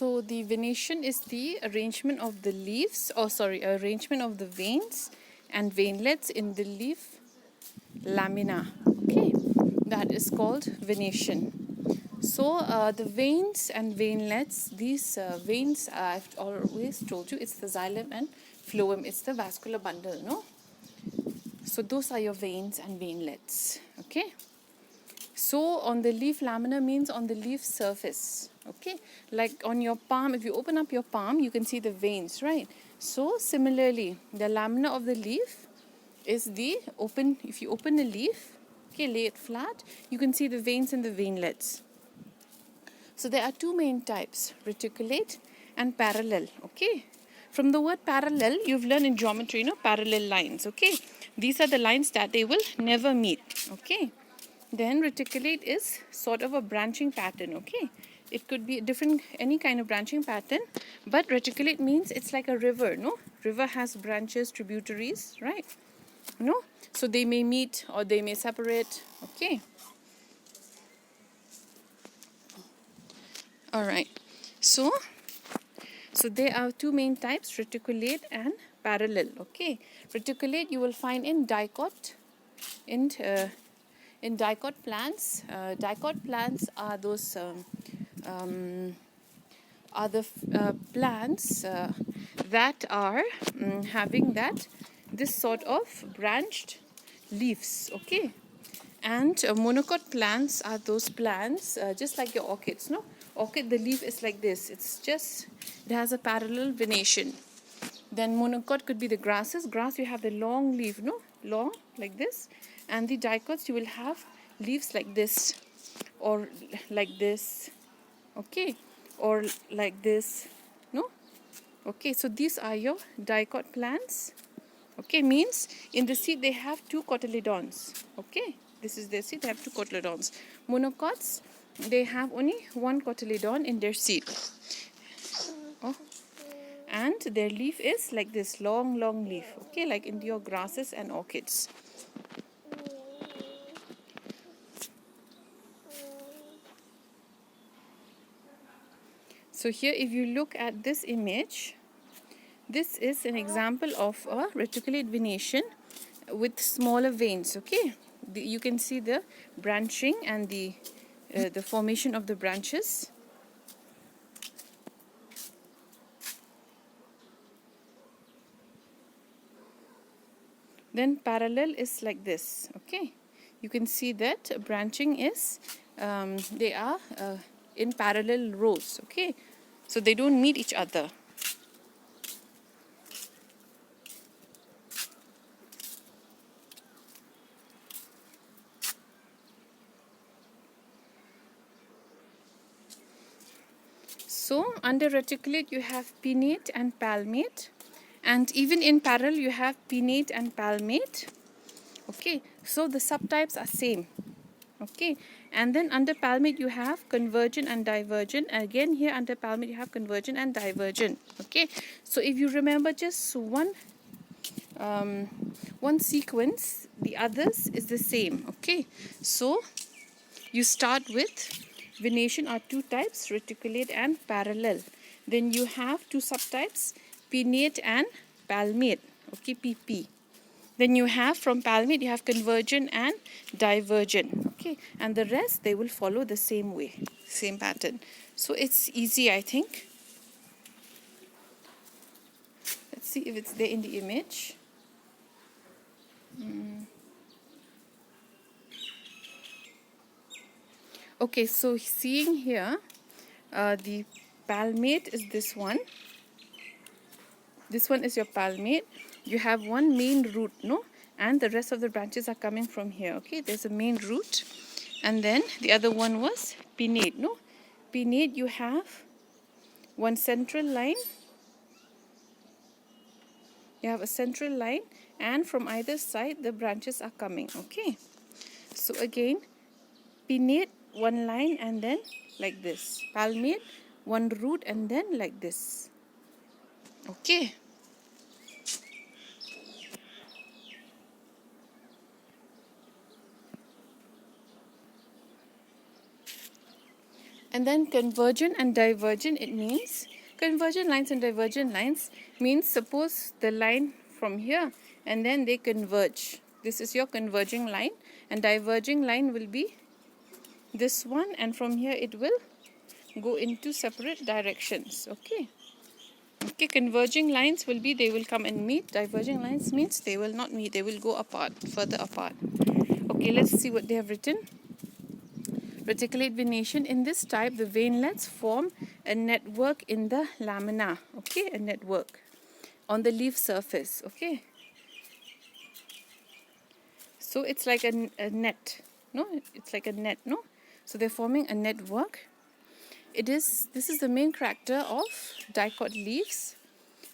So the venation is the arrangement of the leaves, arrangement of the veins and veinlets in the leaf lamina. Okay, that is called venation. So the veins and veinlets, these veins, I've always told you, it's the xylem and phloem, it's the vascular bundle, no? So those are your veins and veinlets, okay? So on the leaf lamina means on the leaf surface, okay? Like on your palm, if you open up your palm, you can see the veins, right? So similarly, the lamina of the leaf is the open, if you open a leaf, okay, lay it flat, you can see the veins and the veinlets. So there are two main types, reticulate and parallel, okay? From the word parallel, you've learned in geometry, you know, parallel lines, okay? These are the lines that they will never meet, okay? Then reticulate is sort of a branching pattern, okay? It could be different, any kind of branching pattern, but reticulate means it's like a river, no? River has branches, tributaries, right? No? So they may meet or they may separate, okay? All right. So there are two main types, reticulate and parallel, okay? Reticulate you will find in dicot, in dicot plants. Dicot plants are those plants that are having this sort of branched leaves, okay? And monocot plants are those plants just like your orchids, no? Orchid, the leaf is like this. It has a parallel venation. Then monocot could be the grasses. Grass, you have the long leaf, no? Long, like this. And the dicots, you will have leaves like this. Or like this. Okay? Or like this. No? Okay, so these are your dicot plants. Okay, means in the seed they have two cotyledons. Okay? This is their seed, they have two cotyledons. Monocots, they have only one cotyledon in their seed. Oh. And their leaf is like this, long leaf. Okay, like in your grasses and orchids. So here if you look at this image, this is an example of a reticulate venation with smaller veins, okay? You can see the branching and the formation of the branches. Then parallel is like this, okay? You can see that branching is, they are in parallel rows, okay? So they don't meet each other. So under reticulate you have pinnate and palmate, and even in parallel you have pinnate and palmate. Okay, so the subtypes are same. Okay, and then under palmate you have convergent and divergent. Again here under palmate you have convergent and divergent. Okay, so if you remember just one sequence, the others is the same. Okay, so you start with venation are two types, reticulate and parallel. Then you have two subtypes, pinnate and palmate. Okay, PP. Then you have from palmate you have convergent and divergent. Okay, and the rest they will follow the same way, same pattern. So it's easy, I think. Let's see if it's there in the image. Okay, so seeing here, the palmate is this one. This one is your palmate. You have one main root, no? And the rest of the branches are coming from here, okay? There's a main root. And then the other one was pinnate, no? Pinnate, you have one central line. You have a central line, and from either side the branches are coming, okay? So again, pinnate, one line and then like this. Palmate, one root and then like this. Okay. And then convergent and divergent, it means convergent lines and divergent lines means suppose the line from here and then they converge. This is your converging line, and diverging line will be this one, and from here it will go into separate directions. Okay. Okay, converging lines will be they will come and meet. Diverging lines means they will not meet, they will go apart, further apart. Okay, let's see what they have written. Reticulate venation. In this type, the veinlets form a network in the lamina. Okay, a network on the leaf surface. Okay, so it's like a net. No, it's like a net. No, so they're forming a network. This is the main character of dicot leaves,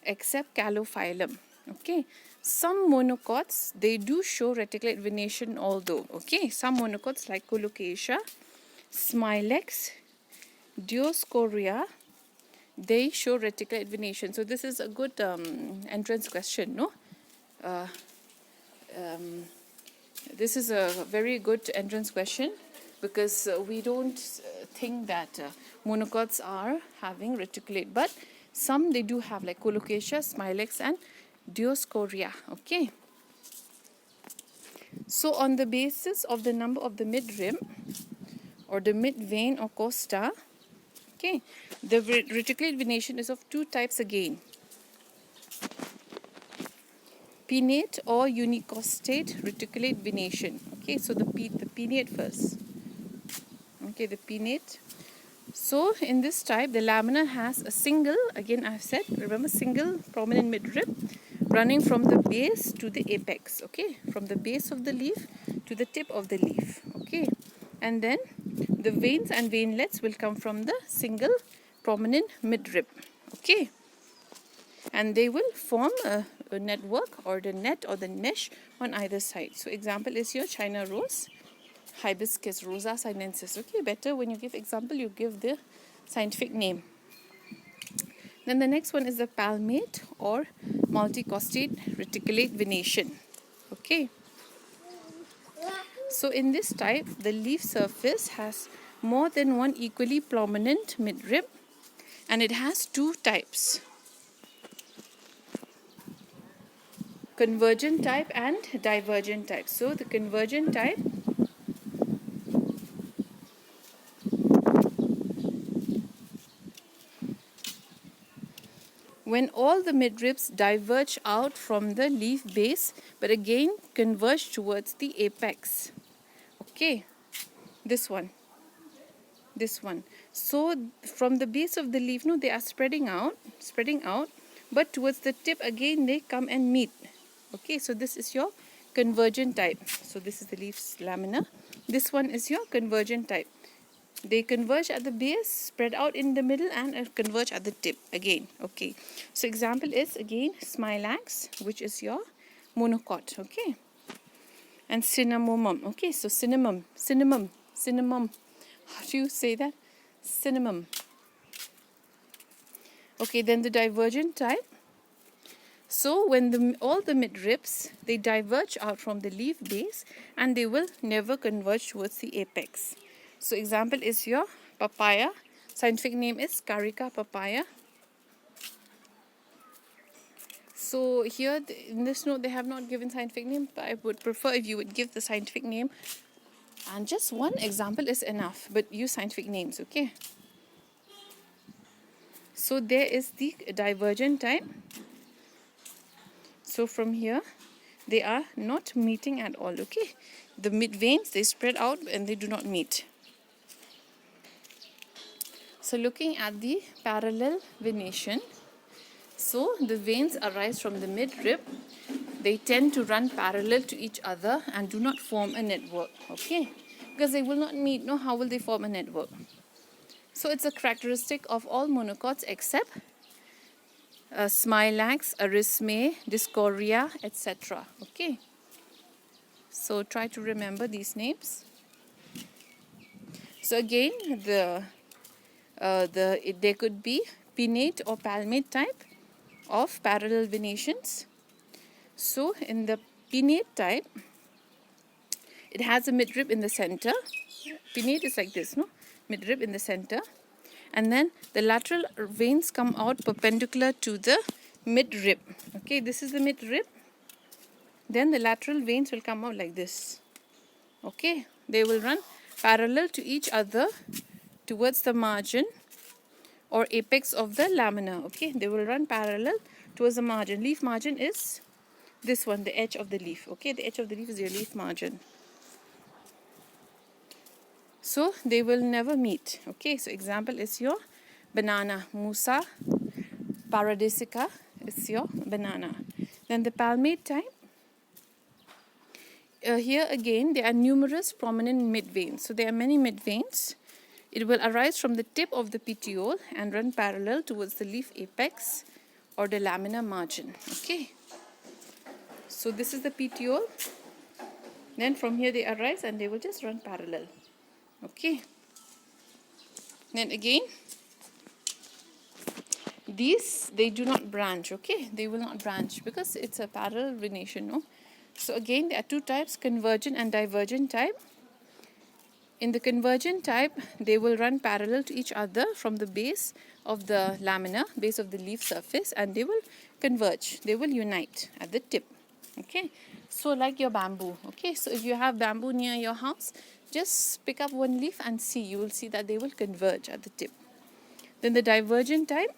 except calophyllum. Okay, some monocots, they do show reticulate venation although. Okay, some monocots like colocasia, smilex, dioscorea, they show reticulate venation. So this is a good entrance question, no? This is a very good entrance question because we don't think that monocots are having reticulate, but some they do have, like colocasia, smilex, and dioscorea. Okay. So on the basis of the number of the midrib or the mid vein or costa, okay, the reticulate venation is of two types again: pinnate or unicostate reticulate venation. Okay, so the pinnate first. Okay, the pinnate. So in this type, the lamina has a single, again I've said, remember, single prominent midrib running from the base to the apex. Okay, from the base of the leaf to the tip of the leaf. Okay, and then the veins and veinlets will come from the single prominent midrib. Okay, and they will form a network or the net or the mesh on either side. So example is your China rose, hibiscus, Rosa sinensis. Okay, better when you give example, you give the scientific name. Then the next one is the palmate or multicostate reticulate venation. Okay. So in this type, the leaf surface has more than one equally prominent midrib, and it has two types: convergent type and divergent type. So the convergent type, when all the midribs diverge out from the leaf base but again converge towards the apex. Okay, this one. So from the base of the leaf, no, they are spreading out, but towards the tip again they come and meet. Okay, so this is your convergent type. So this is the leaf's lamina. This one is your convergent type. They converge at the base, spread out in the middle, and converge at the tip again. Okay, so example is again smilax, which is your monocot. Okay, and cinnamomum. Okay, so cinnamon. How do you say that? Cinnamon. Okay, then the divergent type. So when all the midribs, they diverge out from the leaf base and they will never converge towards the apex. So example is your papaya. Scientific name is Carica papaya. So here in this note they have not given scientific name, but I would prefer if you would give the scientific name. And just one example is enough, but use scientific names, okay? So there is the divergent type. So from here, they are not meeting at all, okay? The mid veins, they spread out and they do not meet. So looking at the parallel venation, so the veins arise from the midrib. They tend to run parallel to each other and do not form a network, okay? Because they will not meet, no, how will they form a network? So it's a characteristic of all monocots except smilax, erisme, discorea, etc. Okay? So try to remember these names. So again, there could be pinnate or palmate type of parallel venations. So in the pinnate type, it has a midrib in the center. Pinnate is like this, no? midrib in the center. And then the lateral veins come out perpendicular to the midrib. Okay, this is the midrib. Then the lateral veins will come out like this. Okay, they will run parallel to each other towards the margin or apex of the lamina. Okay, they will run parallel towards the margin. Leaf margin is this one, the edge of the leaf. Okay, the edge of the leaf is your leaf margin. So they will never meet. Okay, so example is your banana. Musa paradisica is your banana. Then the palmate type. Here again, there are numerous prominent midveins. So there are many midveins. It will arise from the tip of the petiole and run parallel towards the leaf apex or the lamina margin. Okay. So this is the petiole. Then from here they arise and they will just run parallel. Okay. Then again, these, they do not branch. Okay, they will not branch because it's a parallel venation. No. So again, there are two types, convergent and divergent type. In the convergent type, they will run parallel to each other from the base of the lamina, base of the leaf surface, and they will converge. They will unite at the tip. Okay, so like your bamboo. Okay, so if you have bamboo near your house, just pick up one leaf and see. You will see that they will converge at the tip. Then the divergent type,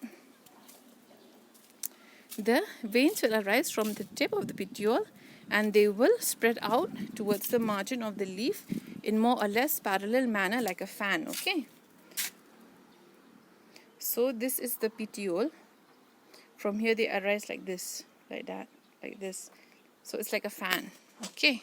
the veins will arise from the tip of the petiole and they will spread out towards the margin of the leaf in more or less parallel manner like a fan. Okay, so this is the petiole. From here they arise like this, like that, like this. So it's like a fan. Okay.